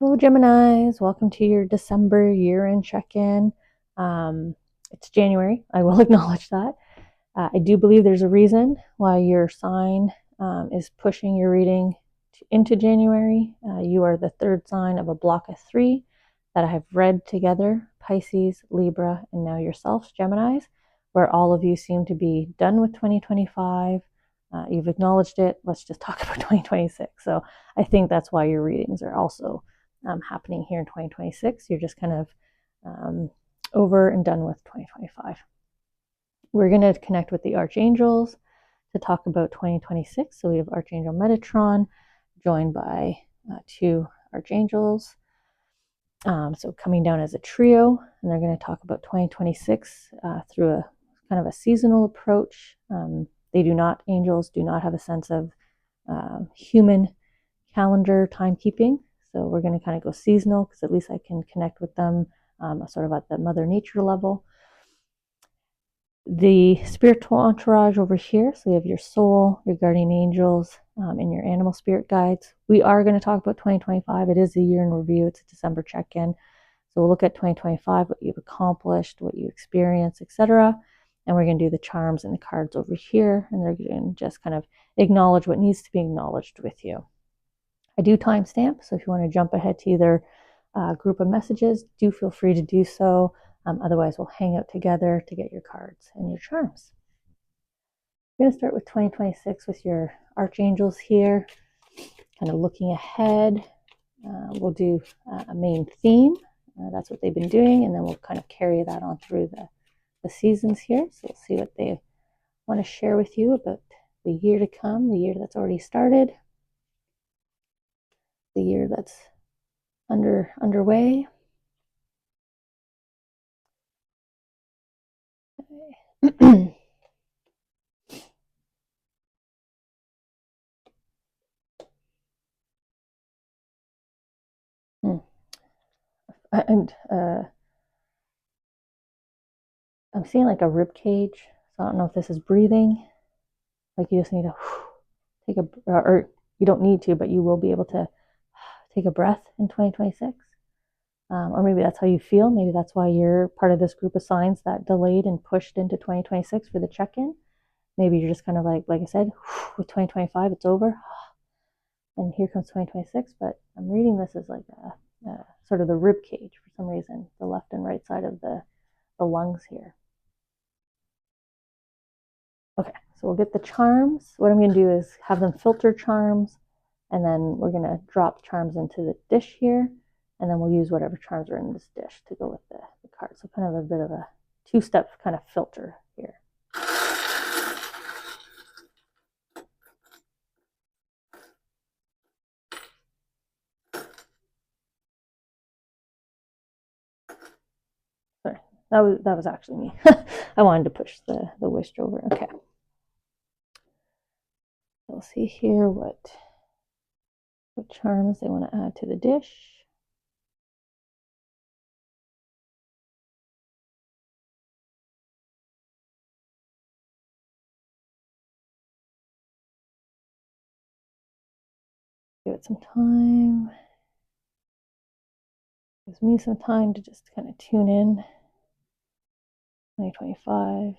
Hello, Geminis. Welcome to your December year-end check-in. It's January. I will acknowledge that. I do believe there's a reason why your sign is pushing your reading into January. You are the third sign of a block of 3 that I have read together, Pisces, Libra, and now yourselves, Geminis, where all of you seem to be done with 2025. You've acknowledged it. Let's just talk about 2026. So I think that's why your readings are also happening here in 2026. You're just kind of over and done with 2025. We're going to connect with the Archangels to talk about 2026. So we have Archangel Metatron joined by 2 Archangels. So coming down as a trio, and they're going to talk about 2026 through a kind of a seasonal approach. Angels do not have a sense of human calendar timekeeping. So we're going to kind of go seasonal because at least I can connect with them sort of at the Mother Nature level. The spiritual entourage over here. So you have your soul, your guardian angels, and your animal spirit guides. We are going to talk about 2025. It is the year in review. It's a December check-in. So we'll look at 2025, what you've accomplished, what you experienced, etc. And we're going to do the charms and the cards over here. And they're going to just kind of acknowledge what needs to be acknowledged with you. I do timestamp, so if you want to jump ahead to either group of messages, do feel free to do so. Otherwise, we'll hang out together to get your cards and your charms. We're going to start with 2026 with your Archangels here, kind of looking ahead. We'll do a main theme. That's what they've been doing, and then we'll kind of carry that on through the seasons here. So we'll see what they want to share with you about the year to come, the year that's already started, the year that's underway. Okay. And I'm seeing like a rib cage. So I don't know if this is breathing. Like you just need to take or you don't need to, but you will be able to take a breath in 2026. Or maybe that's how you feel. Maybe that's why you're part of this group of signs that delayed and pushed into 2026 for the check-in. Maybe you're just kind of like I said, with 2025, it's over. And here comes 2026. But I'm reading this as like a sort of the rib cage for some reason, the left and right side of the lungs here. Okay, so we'll get the charms. What I'm going to do is have them filter charms, and then we're going to drop charms into the dish here, and then we'll use whatever charms are in this dish to go with the card. So kind of a bit of a 2-step kind of filter here. Sorry, that was actually me. I wanted to push the wish over. Okay. We'll see here what charms they want to add to the dish. Give it some time. Gives me some time to just kind of tune in. 2025.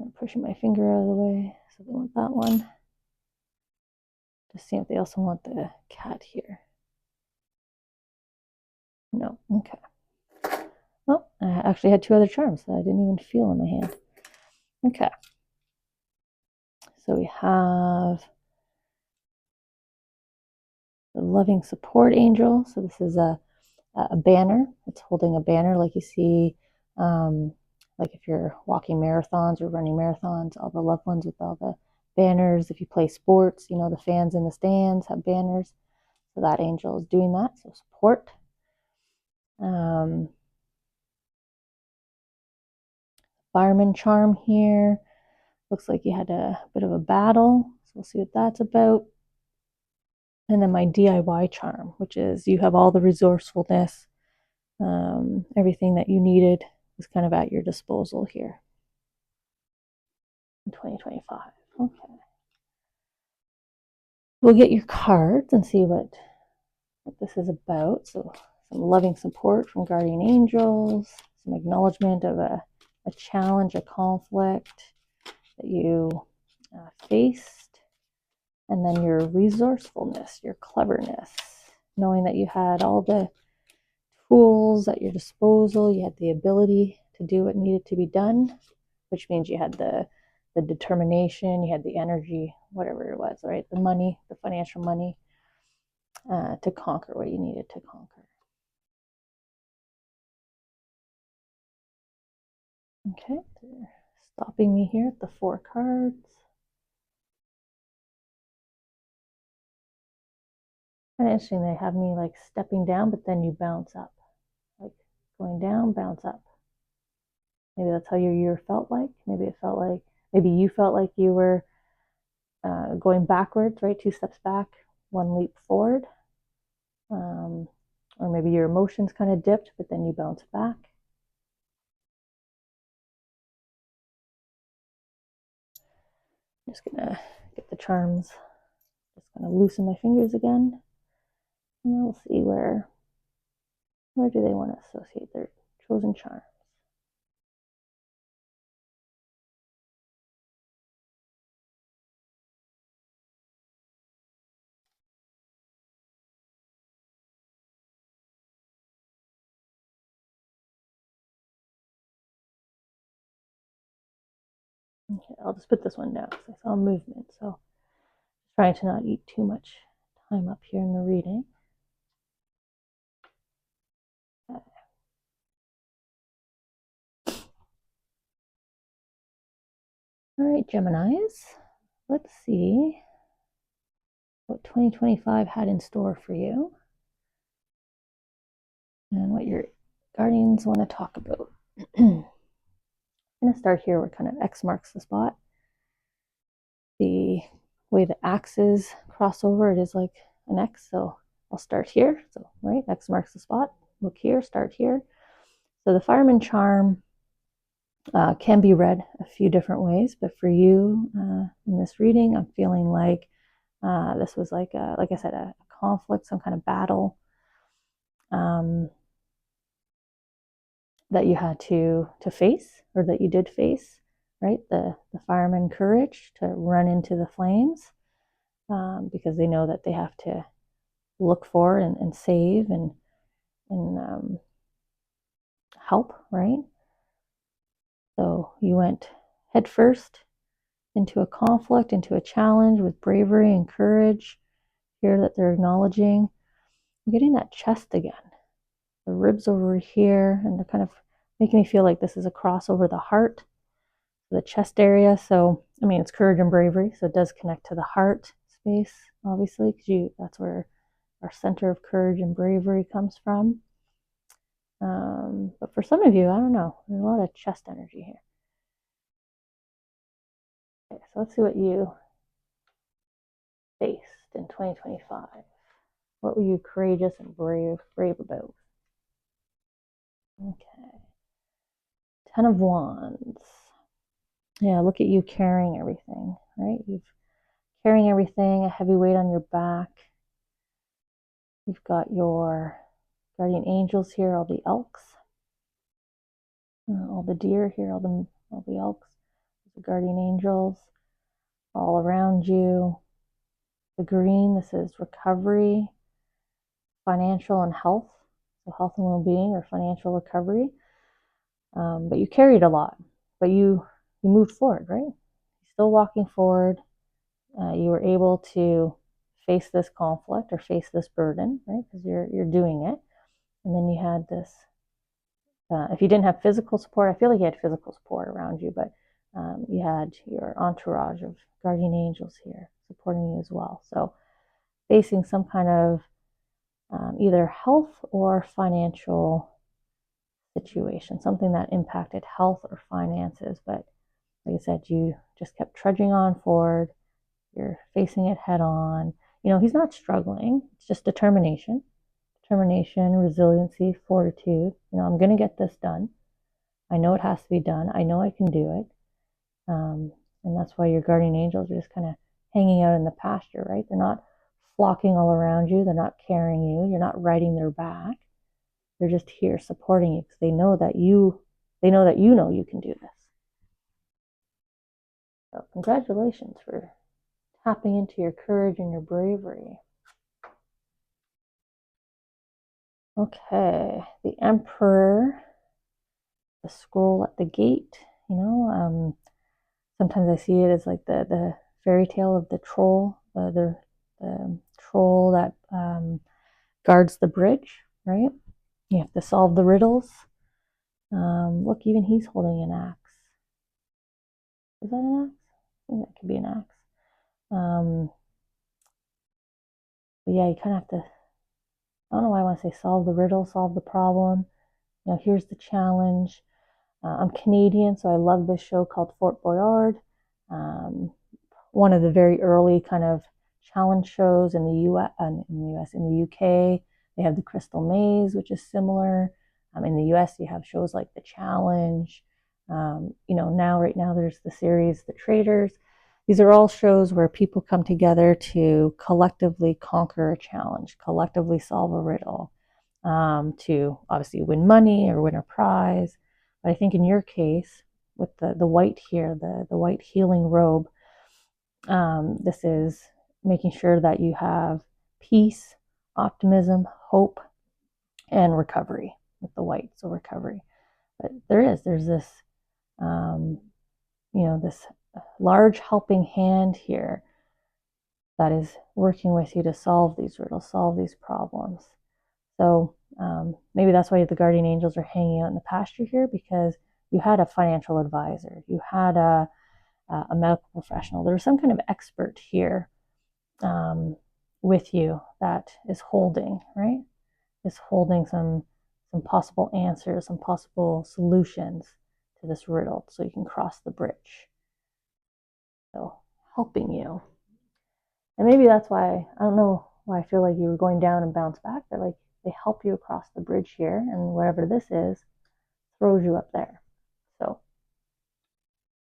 I'm pushing my finger out of the way, so they want that one. Just see if they also want the cat here. No, okay. Well, I actually had 2 other charms that I didn't even feel in my hand. Okay. So we have the loving support angel. So this is a banner. It's holding a banner like you see, like if you're walking marathons or running marathons, all the loved ones with all the banners. If you play sports, you know, the fans in the stands have banners. So that angel is doing that. So support. Fireman charm here. Looks like you had a bit of a battle. So we'll see what that's about. And then my DIY charm, which is you have all the resourcefulness, everything that you needed is kind of at your disposal here in 2025. Okay. we'll get your cards and see what this is about. So some loving support from guardian angels, some acknowledgement of a challenge, a conflict that you faced, and then your resourcefulness, your cleverness, knowing that you had all the tools at your disposal, you had the ability to do what needed to be done, which means you had the determination, you had the energy, whatever it was, right? The money, the financial money, to conquer what you needed to conquer. Okay, they're stopping me here at the 4 cards. Kind of interesting, they have me like stepping down, but then you bounce up. Like going down, bounce up. Maybe that's how your year felt like. Maybe it felt like, maybe you felt like you were going backwards, right? 2 steps back, 1 leap forward. Or maybe your emotions kind of dipped, but then you bounced back. I'm just gonna get the charms. Just gonna loosen my fingers again, and we'll see where do they want to associate their chosen charms. Okay, I'll just put this one down because I saw movement, so trying to not eat too much time up here in the reading. Okay. All right, Geminis, let's see what 2025 had in store for you and what your guardians want to talk about. I'm going to start here where kind of X marks the spot. The way the axes cross over, it is like an X, so I'll start here. So, right, X marks the spot. Look here, start here. So the fireman charm can be read a few different ways, but for you in this reading, I'm feeling like this was like I said, a conflict, some kind of battle that you had to face, or that you did face, right? The fireman courage to run into the flames because they know that they have to look for and save and help, right? So you went head first into a conflict, into a challenge with bravery and courage. Here that they're acknowledging. I'm getting that chest again. The ribs over here, and they're kind of making me feel like this is a cross over the heart, the chest area. So, I mean, it's courage and bravery, so it does connect to the heart space, obviously, because that's where our center of courage and bravery comes from. But for some of you, I don't know, there's a lot of chest energy here. Okay, so let's see what you faced in 2025. What were you courageous and brave about? Okay. 10 of Wands. Yeah, look at you carrying everything, right? You've carrying everything, a heavy weight on your back. You've got your guardian angels here, all the elks, all the deer here, all the elks, the guardian angels all around you. The green, this is recovery, financial and health, so health and well-being or financial recovery. But you carried a lot, but you moved forward, right? You're still walking forward. You were able to face this conflict or face this burden, right? Because you're doing it. And then you had this. If you didn't have physical support, I feel like you had physical support around you, but you had your entourage of guardian angels here supporting you as well. So facing some kind of either health or financial situation, something that impacted health or finances. But like I said, you just kept trudging on forward. You're facing it head on. You know, he's not struggling. It's just determination, resiliency, fortitude. You know, I'm going to get this done. I know it has to be done. I know I can do it. And that's why your guardian angels are just kind of hanging out in the pasture, right? They're not flocking all around you. They're not carrying you. You're not riding their back. They're just here supporting you because they know that you know you can do this. So congratulations for tapping into your courage and your bravery. Okay, the Emperor, the scroll at the gate. Sometimes I see it as like the fairy tale of the troll, the troll that guards the bridge, right? You have to solve the riddles. Look, even he's holding an axe. Is that an axe? I think that could be an axe. But yeah, you kind of have to, I don't know why I want to say solve the riddle, solve the problem. Here's the challenge. I'm Canadian, so I love this show called Fort Boyard. One of the very early kind of challenge shows in the U.S. In the UK, they have the Crystal Maze, which is similar. In the U.S., you have shows like The Challenge. Right now, there's the series The Traders. These are all shows where people come together to collectively conquer a challenge, collectively solve a riddle, to obviously win money or win a prize. But I think in your case, with the white here, the white healing robe, this is making sure that you have peace, optimism, hope, and recovery with the white. So recovery. But there's this, this large helping hand here that is working with you to solve these riddles, solve these problems. So maybe that's why the guardian angels are hanging out in the pasture here, because you had a financial advisor, you had a medical professional, there was some kind of expert here with you that is holding, right? Is holding some possible answers, some possible solutions to this riddle so you can cross the bridge. So helping you. And maybe that's why, I don't know why I feel like you were going down and bounce back, but like they help you across the bridge here, and whatever this is throws you up there. So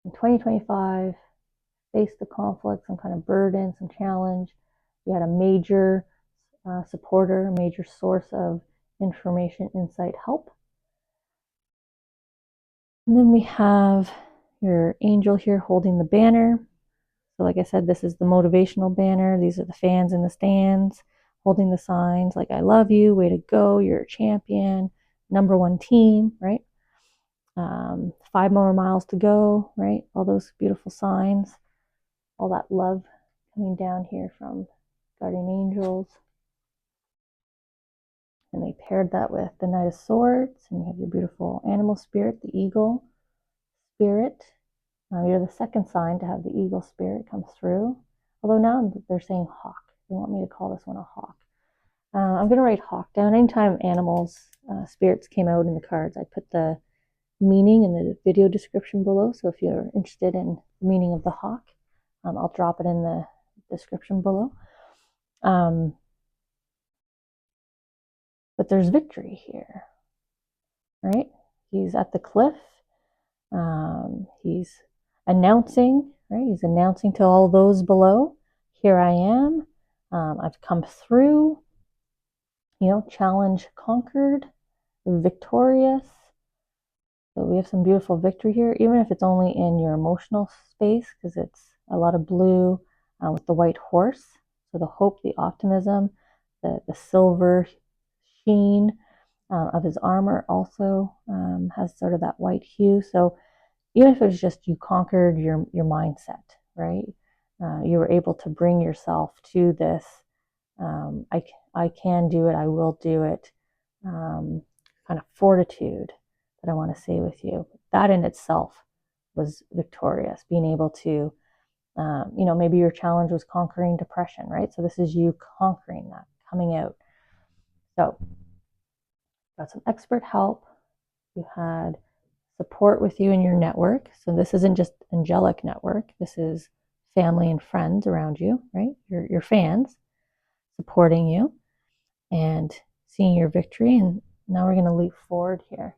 in 2025, face the conflict, some kind of burden, some challenge. You had a major supporter, a major source of information, insight, help. And then we have your angel here holding the banner. So like I said, this is the motivational banner. These are the fans in the stands holding the signs like, I love you, way to go, you're a champion, #1 team, right? 5 more miles to go, right? All those beautiful signs, all that love coming down here from guardian angels. And they paired that with the Knight of Swords, and you have your beautiful animal spirit, the eagle spirit. You're the second sign to have the eagle spirit come through. Although now they're saying hawk. They want me to call this one a hawk. I'm going to write hawk down. Anytime animals, spirits came out in the cards, I put the meaning in the video description below. So if you're interested in the meaning of the hawk, I'll drop it in the description below. But there's victory here, right? He's at the cliff. He's announcing, right? He's announcing to all those below, here I am. I've come through, challenge conquered, victorious. So we have some beautiful victory here, even if it's only in your emotional space, because it's a lot of blue with the white horse. So the hope, the optimism, the silver sheen of his armor also has sort of that white hue. So even if it was just you conquered your mindset, right? You were able to bring yourself to this, I can do it, I will do it, kind of fortitude that I want to say with you. That in itself was victorious, being able to, maybe your challenge was conquering depression, right? So this is you conquering that, coming out. So got some expert help. You had support with you in your network. So this isn't just angelic network. This is family and friends around you, right? Your fans supporting you and seeing your victory. And now we're going to leap forward here.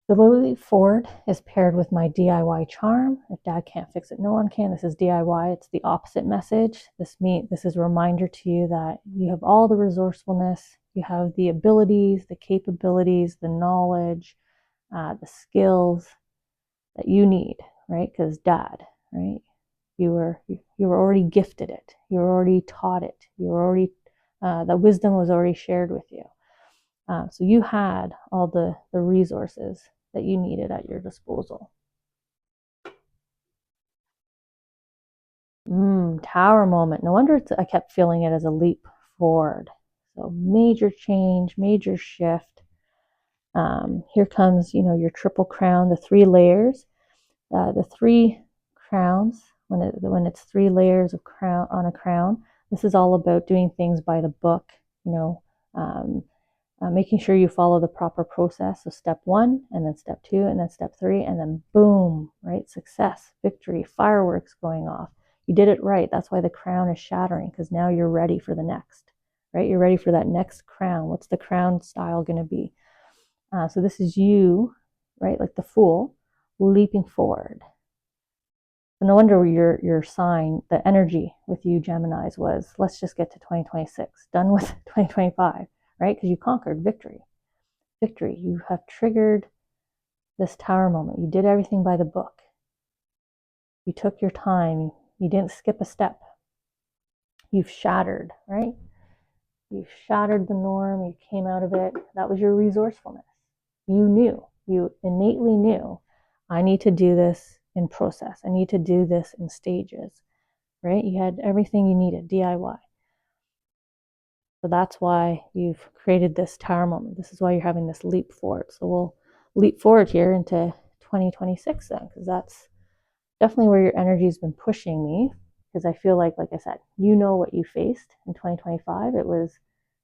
The leap forward is paired with my DIY charm. If dad can't fix it, no one can. This is DIY. It's the opposite message. This is a reminder to you that you have all the resourcefulness, you have the abilities, the capabilities, the knowledge, the skills that you need, right? Because dad, right? You were already gifted it. You were already taught it. You were already the wisdom was already shared with you. So you had all the resources that you needed at your disposal. Tower moment. No wonder I kept feeling it as a leap forward. So major change, major shift. Here comes, your triple crown, the 3 layers, the 3 crowns. When it's 3 layers of crown on a crown, this is all about doing things by the book. Making sure you follow the proper process. So step 1, and then step 2, and then step 3, and then boom, right? Success, victory, fireworks going off. You did it right. That's why the crown is shattering, because now you're ready for the next, right? You're ready for that next crown. What's the crown style going to be? So this is you, right? Like the Fool, leaping forward. So no wonder your sign, the energy with you Geminis was, let's just get to 2026, done with 2025. Right? Because you conquered victory. Victory. You have triggered this tower moment. You did everything by the book. You took your time. You didn't skip a step. You've shattered, right? You've shattered the norm. You came out of it. That was your resourcefulness. You knew. You innately knew, I need to do this in process. I need to do this in stages, right? You had everything you needed, DIY. So that's why you've created this tower moment. This is why you're having this leap forward. So we'll leap forward here into 2026 then, because that's definitely where your energy has been pushing me. Because I feel like I said, what you faced in 2025. It was,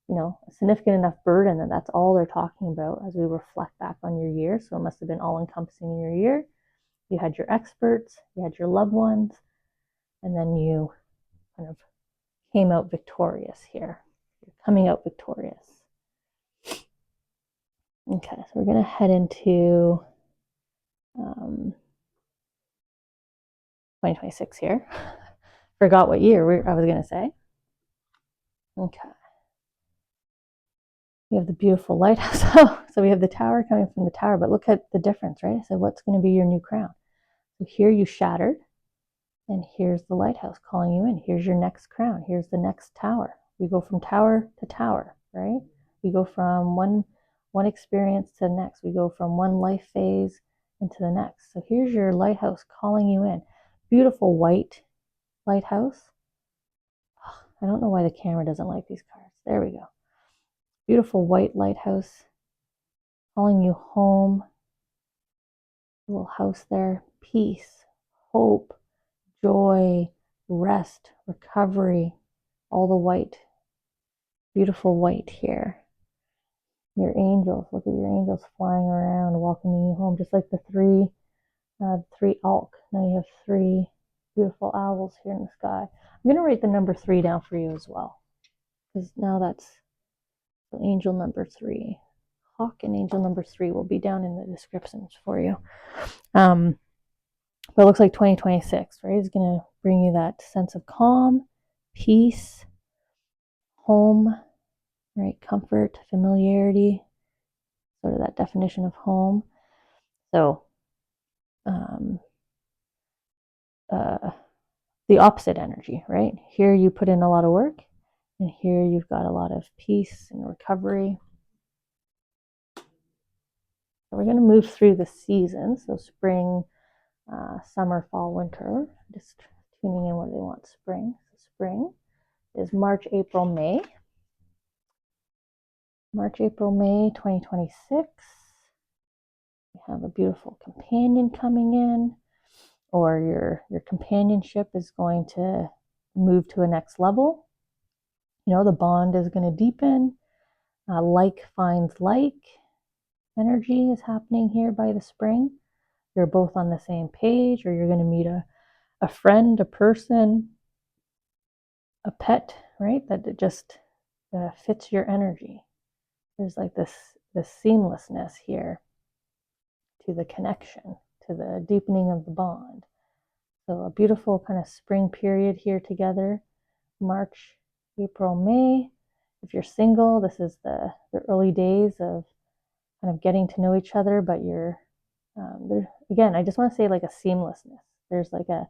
a significant enough burden that that's all they're talking about as we reflect back on your year. So it must have been all encompassing in your year. You had your experts, you had your loved ones, and then you kind of came out victorious here. Coming out victorious. Okay, so we're going to head into 2026 here. Forgot what year I was going to say. Okay. We have the beautiful lighthouse. So we have the tower coming from the tower, but look at the difference, right? So what's going to be your new crown? So here you shattered, and here's the lighthouse calling you in. Here's your next crown. Here's the next tower. We go from tower to tower, right? We go from one experience to the next. We go from one life phase into the next. So here's your lighthouse calling you in. Beautiful white lighthouse. I don't know why the camera doesn't like these cards. There we go. Beautiful white lighthouse calling you home. Little house there. Peace, hope, joy, rest, recovery. All the white. Beautiful white here. Your angels. Look at your angels flying around, welcoming you home, just like the 3 elk. Now you have 3 beautiful owls here in the sky. I'm going to write the number 3 down for you as well, because now that's angel number 3. Hawk and angel number 3 will be down in the descriptions for you. But it looks like 2026, right, is going to bring you that sense of calm, peace, home, right, comfort, familiarity, sort of that definition of home. So the opposite energy, right? Here you put in a lot of work, and here you've got a lot of peace and recovery. So we're going to move through the seasons. So spring, summer, fall, winter. Just tuning in what they want. Spring. So spring is March, April, May. March, April, May 2026. We have a beautiful companion coming in, or your companionship is going to move to a next level. The bond is going to deepen. Like finds like energy is happening here by the spring. You're both on the same page, or you're going to meet a friend, a person, a pet, right? That it just fits your energy. There's like this seamlessness here to the connection, to the deepening of the bond. So a beautiful kind of spring period here together. March, April, May. If you're single, this is the early days of kind of getting to know each other, but you're, again, I just want to say like a seamlessness. There's like a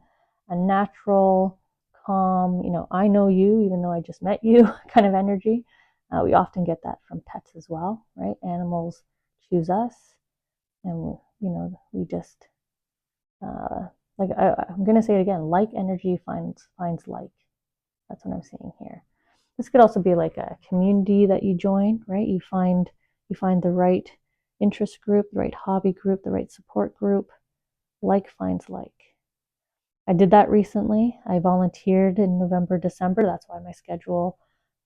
natural, calm, I know you, even though I just met you kind of energy. We often get that from pets as well, right? Animals choose us, and, we just, like, I'm going to say it again, like energy finds like. That's what I'm seeing here. This could also be like a community that you join, right? You find the right interest group, the right hobby group, the right support group. Like finds like. I did that recently. I volunteered in November, December. That's why my schedule,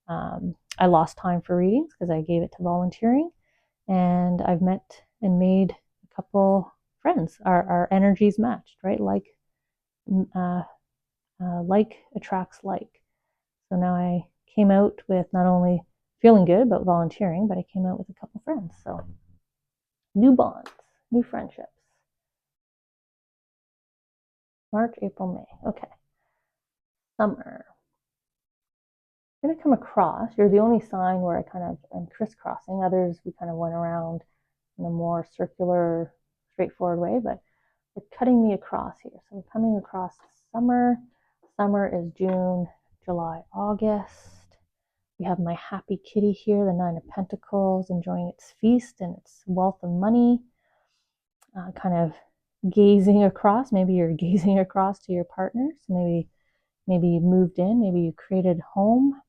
I lost time for readings because I gave it to volunteering. And I've met and made a couple friends. Our energies matched, right? Like attracts like. So now I came out with not only feeling good about volunteering, but I came out with a couple friends. So new bonds, new friendships. March, April, May. Okay. Summer. I'm going to come across, you're the only sign where I kind of am crisscrossing. Others, we kind of went around in a more circular, straightforward way, but it's cutting me across here. So I'm coming across summer. Summer is June, July, August. We have my happy kitty here, the Nine of Pentacles, enjoying its feast and its wealth of money. Kind of gazing across. Maybe you're gazing across to your partners. Maybe you moved in. Maybe you created home.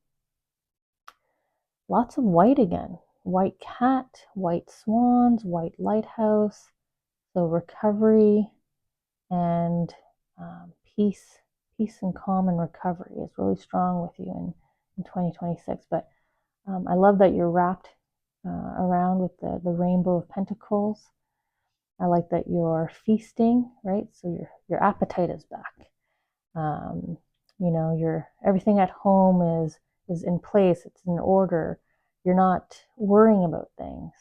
Lots of white again. White cat, white swans, white lighthouse. So recovery and peace and calm and recovery is really strong with you in 2026. But I love that you're wrapped around with the rainbow of pentacles. I like that you're feasting, right? So your appetite is back. Your everything at home is in place. It's in order. You're not worrying about things.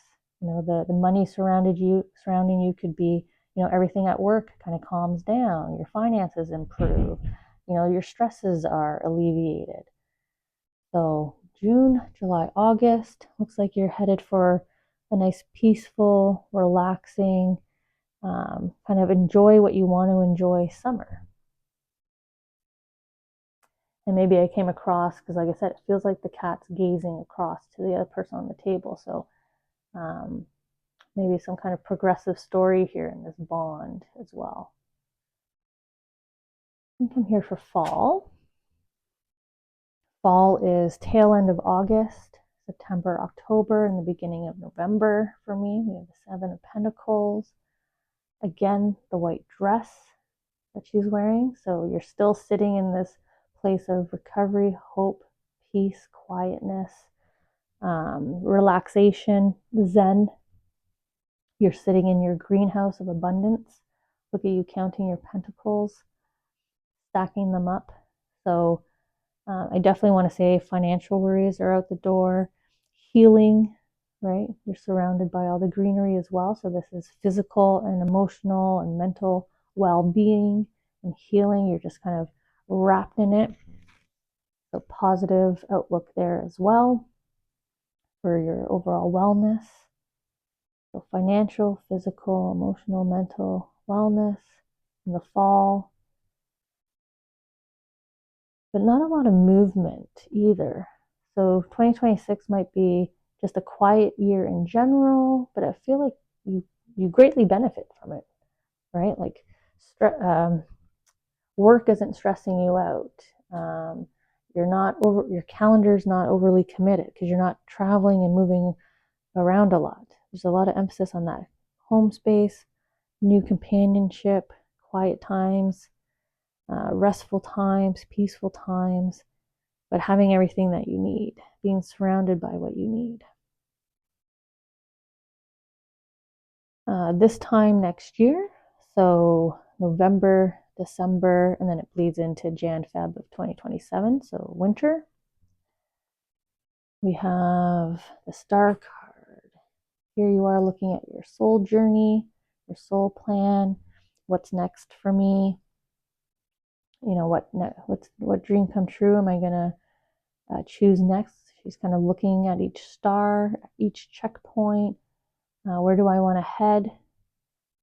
The money surrounding you could be, everything at work kind of calms down. Your finances improve. Your stresses are alleviated. So June, July, August, looks like you're headed for a nice, peaceful, relaxing, kind of enjoy what you want to enjoy summer. And maybe I came across, because like I said, it feels like the cat's gazing across to the other person on the table. So maybe some kind of progressive story here in this bond as well. I think I'm here for fall. Fall is tail end of August, September, October, and the beginning of November for me. We have the Seven of Pentacles. Again, the white dress that she's wearing. So you're still sitting in this place of recovery, hope, peace, quietness, relaxation, zen. You're sitting in your greenhouse of abundance. Look at you counting your pentacles, stacking them up. So I definitely want to say financial worries are out the door. Healing, right? You're surrounded by all the greenery as well. So this is physical and emotional and mental well-being and healing. You're just kind of wrapped in it. So positive outlook there as well for your overall wellness. So financial, physical, emotional, mental wellness in the fall. But not a lot of movement either. So 2026 might be just a quiet year in general, but I feel like you greatly benefit from it, right? Like work isn't stressing you out. Your calendar's not overly committed because you're not traveling and moving around a lot. There's a lot of emphasis on that home space, new companionship, quiet times, restful times, peaceful times, but having everything that you need, being surrounded by what you need. This time next year, so November, December, and then it bleeds into Jan, Feb of 2027, so winter. We have the Star card. Here you are looking at your soul journey, your soul plan, what's next for me, what dream come true am I gonna choose next. She's kind of looking at each star, each checkpoint. Where do I want to head?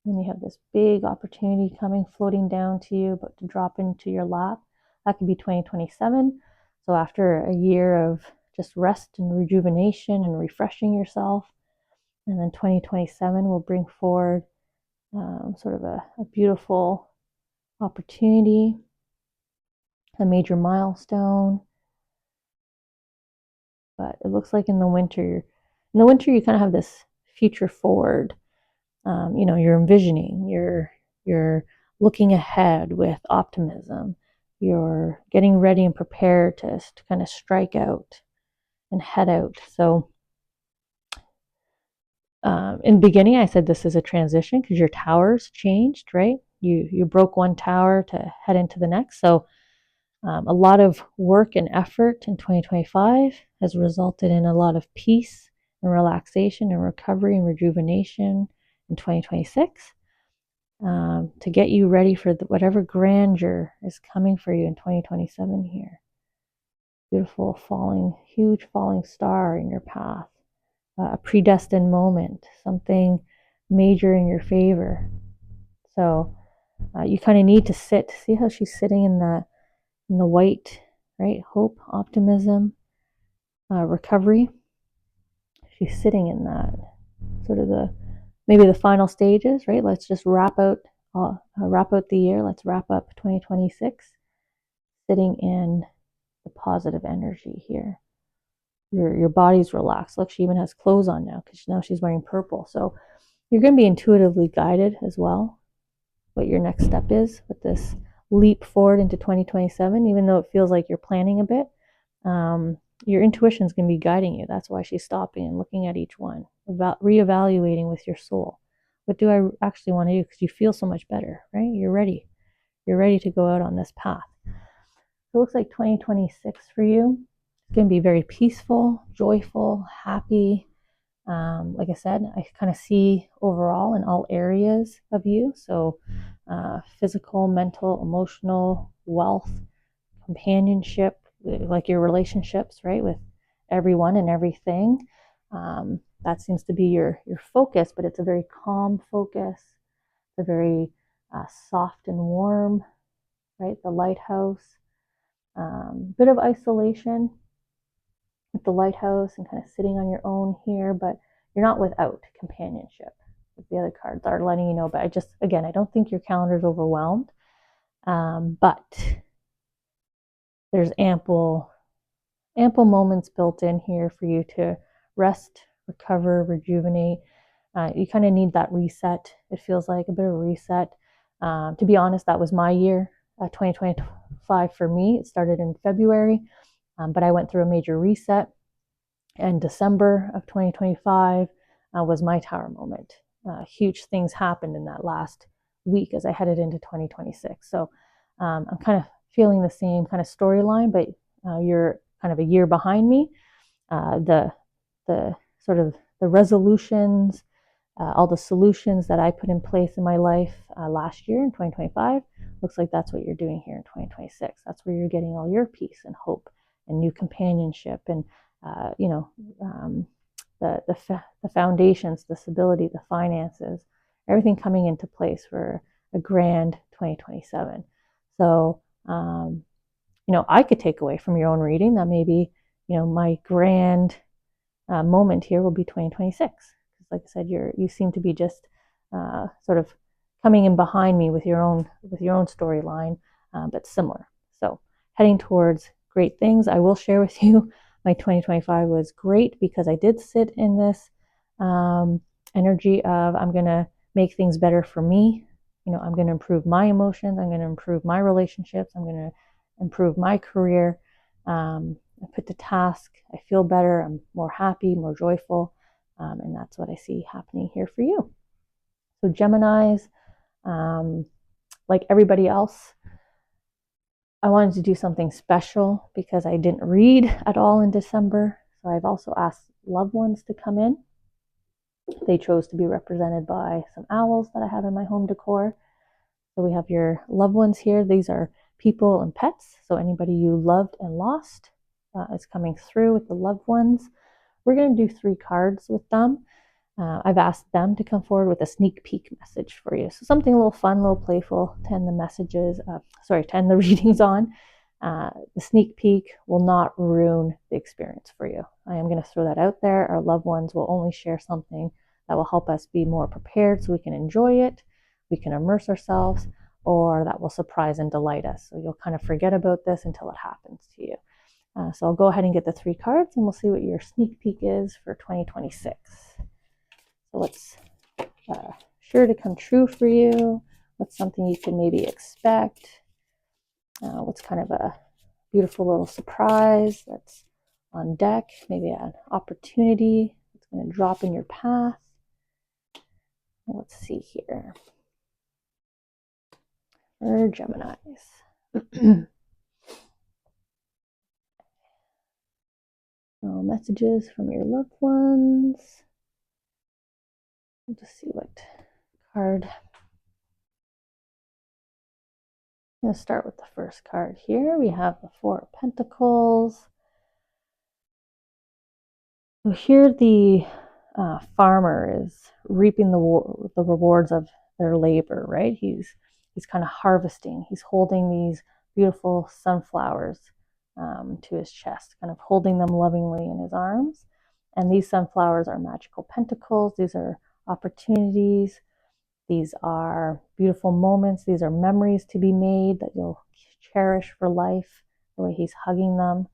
And you have this big opportunity coming, floating down to you, but to drop into your lap. That could be 2027. So after a year of just rest and rejuvenation and refreshing yourself, and then 2027 will bring forward sort of a beautiful opportunity, a major milestone. But it looks like in the winter you kind of have this future forward. You're envisioning, you're looking ahead with optimism. You're getting ready and prepared to kind of strike out and head out. So in the beginning, I said this is a transition because your towers changed, right? You broke one tower to head into the next. So a lot of work and effort in 2025 has resulted in a lot of peace and relaxation and recovery and rejuvenation in 2026 to get you ready for whatever grandeur is coming for you in 2027 here. Beautiful huge falling star in your path, a predestined moment, something major in your favor. So you kind of need to see how she's sitting in the white, right? Hope, optimism, recovery. She's sitting in that sort of maybe the final stages, right? Let's just wrap out the year. Let's wrap up 2026, sitting in the positive energy here. Your body's relaxed. Look, she even has clothes on now because now she's wearing purple. So you're going to be intuitively guided as well what your next step is with this leap forward into 2027, even though it feels like you're planning a bit. Your intuition is going to be guiding you. That's why she's stopping and looking at each one, reevaluating with your soul. What do I actually want to do? Because you feel so much better, right? You're ready. You're ready to go out on this path. It looks like 2026 for you. It's going to be very peaceful, joyful, happy. Like I said, I kind of see overall in all areas of you. So physical, mental, emotional, wealth, companionship, like your relationships, right, with everyone and everything. That seems to be your focus, but it's a very calm focus. It's a very soft and warm, right? The lighthouse. Bit of isolation with the lighthouse and kind of sitting on your own here, but you're not without companionship. The other cards are letting you know, but I don't think your calendar is overwhelmed. But there's ample moments built in here for you to rest, recover, rejuvenate. You kind of need that reset. It feels like a bit of a reset. To be honest, that was my year, 2025 for me. It started in February, but I went through a major reset. And December of 2025 was my tower moment. Huge things happened in that last week as I headed into 2026. So I'm kind of feeling the same kind of storyline, but you're kind of a year behind me. The sort of the resolutions, all the solutions that I put in place in my life last year in 2025, looks like that's what you're doing here in 2026. That's where you're getting all your peace and hope and new companionship and the foundations, the stability, the finances, everything coming into place for a grand 2027. So, I could take away from your own reading that maybe, my grand moment here will be 2026. Because like I said, you seem to be just sort of coming in behind me with your own storyline, but similar. So heading towards great things. I will share with you my 2025 was great because I did sit in this energy of I'm going to make things better for me. I'm going to improve my emotions. I'm going to improve my relationships. I'm going to improve my career. I put to task. I feel better. I'm more happy, more joyful. And that's what I see happening here for you. So Geminis, like everybody else, I wanted to do something special because I didn't read at all in December. So I've also asked loved ones to come in They chose to be represented by some owls that I have in my home decor. So we have your loved ones here. These are people and pets. So anybody you loved and lost is coming through with the loved ones. We're going to do 3 cards with them. I've asked them to come forward with a sneak peek message for you. So something a little fun, a little playful to end the messages, to end the readings on. The sneak peek will not ruin the experience for you. I am going to throw that out there. Our loved ones will only share something that will help us be more prepared so we can enjoy it, we can immerse ourselves, or that will surprise and delight us. So you'll kind of forget about this until it happens to you. So I'll go ahead and get the 3 cards and we'll see what your sneak peek is for 2026. So what's sure to come true for you? What's something you can maybe expect? What's kind of a beautiful little surprise that's on deck? Maybe an opportunity that's going to drop in your path. Let's see here. For Geminis. So messages from your loved ones. We'll just see what card. I'm going to start with the first card here. We have the 4 of Pentacles. So here the farmer is reaping the rewards of their labor, right? He's kind of harvesting. He's holding these beautiful sunflowers to his chest, kind of holding them lovingly in his arms. And these sunflowers are magical pentacles. These are opportunities. These are beautiful moments. These are memories to be made that you'll cherish for life, the way he's hugging them.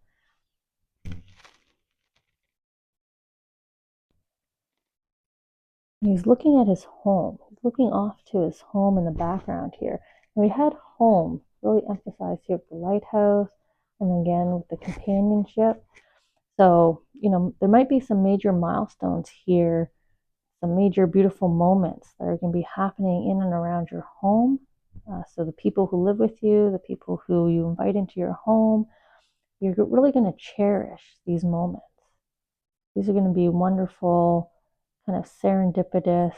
And he's looking at his home. He's looking off to his home in the background here. And we had home really emphasized here with the lighthouse, and again with the companionship. So, there might be some major milestones here, some major beautiful moments that are going to be happening in and around your home. So the people who live with you, the people who you invite into your home, you're really going to cherish these moments. These are going to be wonderful, kind of serendipitous,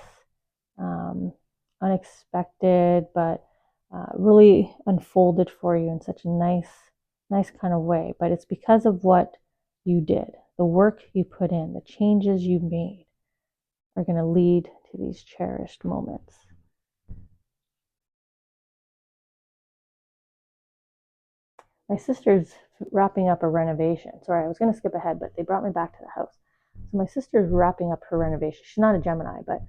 unexpected, but really unfolded for you in such a nice kind of way. But it's because of what you did, the work you put in, the changes you made are going to lead to these cherished moments. My sister's wrapping up a renovation. Sorry, I was going to skip ahead, but they brought me back to the house. So my sister's wrapping up her renovation. She's not a Gemini, but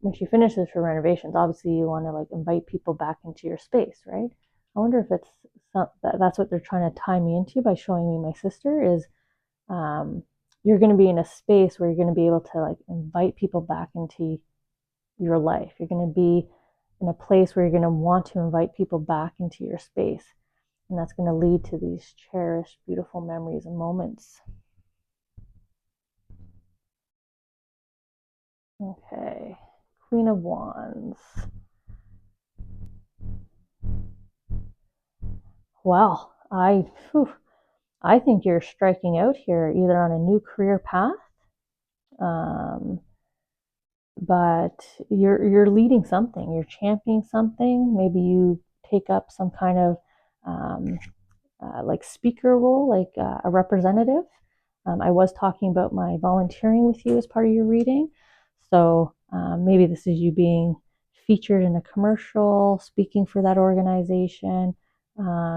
when she finishes her renovations, obviously you want to invite people back into your space, right? I wonder if that's what they're trying to tie me into by showing me my sister is you're going to be in a space where you're going to be able to invite people back into your life. You're going to be in a place where you're going to want to invite people back into your space. And that's going to lead to these cherished, beautiful memories and moments. Okay, Queen of Wands. Well, I think you're striking out here either on a new career path, but you're leading something, you're championing something. Maybe you take up some kind of speaker role, a representative. I was talking about my volunteering with you as part of your reading. So maybe this is you being featured in a commercial, speaking for that organization.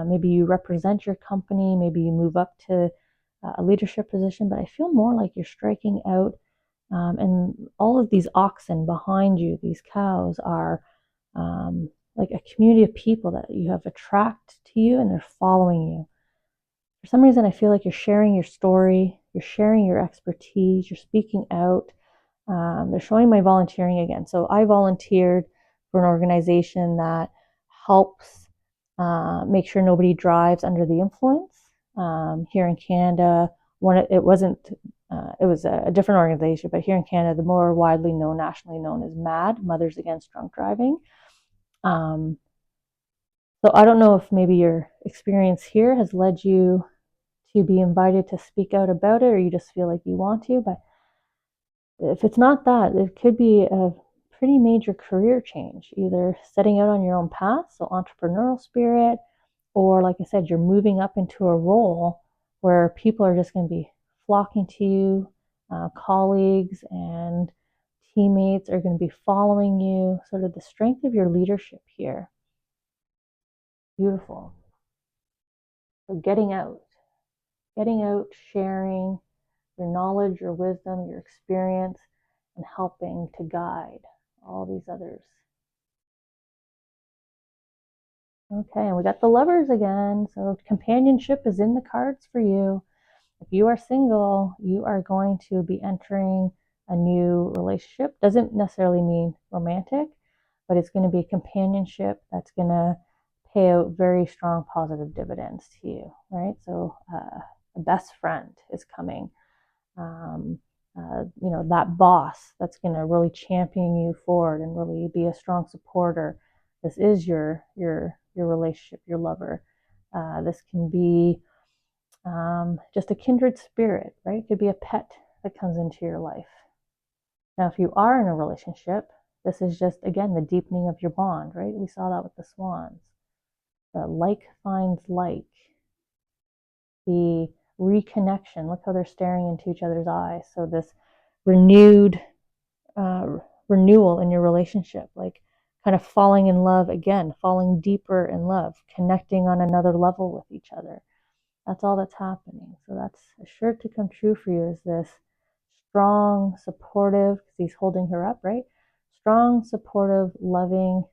Maybe you represent your company. Maybe you move up to a leadership position. But I feel more like you're striking out. And all of these oxen behind you, these cows, are like a community of people that you have attracted to you, and they're following you. For some reason, I feel like you're sharing your story, you're sharing your expertise, you're speaking out. They're showing my volunteering again. So I volunteered for an organization that helps make sure nobody drives under the influence. Here in Canada, it was a different organization, but here in Canada, the more widely known, nationally known as MAD, Mothers Against Drunk Driving. So I don't know if maybe your experience here has led you to be invited to speak out about it, or you just feel like you want to, but if it's not that, it could be a pretty major career change, either setting out on your own path, so entrepreneurial spirit, or like I said, you're moving up into a role where people are just going to be flocking to you, colleagues and teammates are going to be following you, sort of the strength of your leadership here. Beautiful. So getting out, sharing your knowledge, your wisdom, your experience, and helping to guide all these others. Okay, and we got the Lovers again. So companionship is in the cards for you. If you are single, you are going to be entering a new relationship. Doesn't necessarily mean romantic, but it's going to be companionship that's going to pay out very strong positive dividends to you, right? So a best friend is coming. That boss that's going to really champion you forward and really be a strong supporter. This is your relationship, your lover. This can be just a kindred spirit, right? It could be a pet that comes into your life. Now, if you are in a relationship, this is just, again, the deepening of your bond, right? We saw that with the swans. The like finds like. The reconnection. Look how they're staring into each other's eyes. So this renewed renewal in your relationship, like kind of falling in love again, falling deeper in love, connecting on another level with each other. That's all that's happening. So that's sure to come true for you, is this strong, supportive, because he's holding her up, right? Strong, supportive, loving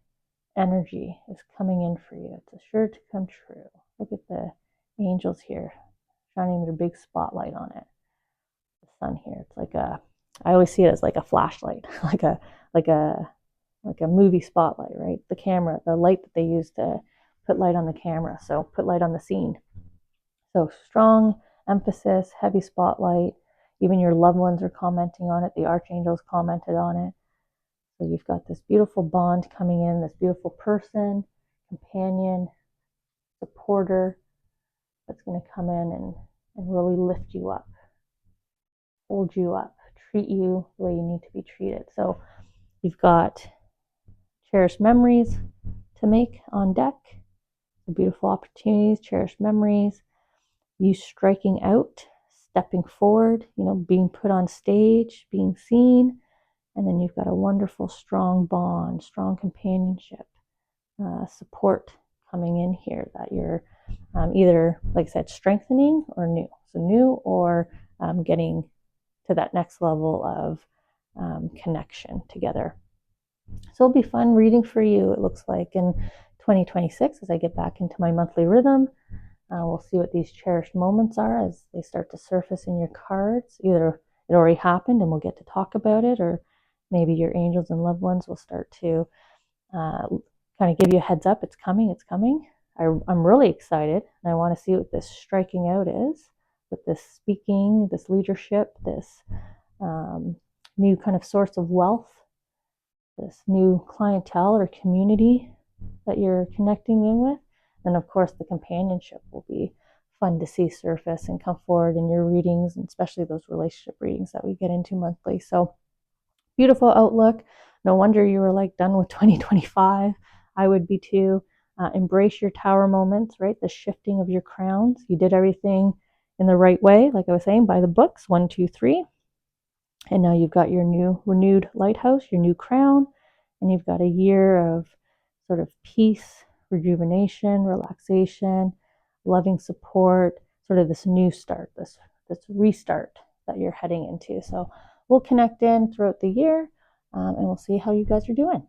energy is coming in for you. It's sure to come true. Look at the angels here shining their big spotlight on it. The sun here, it's like I always see it as like a flashlight, like a movie spotlight, right? The camera, the light that they use to put light on the camera, so put light on the scene. So strong emphasis, heavy spotlight. Even your loved ones are commenting on it. The Archangels commented on it. So you've got this beautiful bond coming in, this beautiful person, companion, supporter that's going to come in and really lift you up, hold you up, treat you the way you need to be treated. So you've got cherished memories to make on deck, beautiful opportunities, cherished memories, you striking out, stepping forward, being put on stage, being seen. And then you've got a wonderful, strong bond, strong companionship, support coming in here that you're either, like I said, strengthening or new. So new or getting to that next level of connection together. So it'll be fun reading for you, it looks like, in 2026 as I get back into my monthly rhythm. We'll see what these cherished moments are as they start to surface in your cards. Either it already happened and we'll get to talk about it, or maybe your angels and loved ones will start to kind of give you a heads up. It's coming, it's coming. I'm really excited, and I want to see what this striking out is, with this speaking, this leadership, this new kind of source of wealth, this new clientele or community that you're connecting in with. And of course, the companionship will be fun to see surface and come forward in your readings, and especially those relationship readings that we get into monthly. So beautiful outlook. No wonder you were like done with 2025. I would be too. Embrace your tower moments, right? The shifting of your crowns. You did everything in the right way, like I was saying, by the books, 1, 2, 3. And now you've got your new renewed lighthouse, your new crown, and you've got a year of sort of peace, rejuvenation, relaxation, loving support, sort of this new start, this restart that you're heading into. So we'll connect in throughout the year, and we'll see how you guys are doing.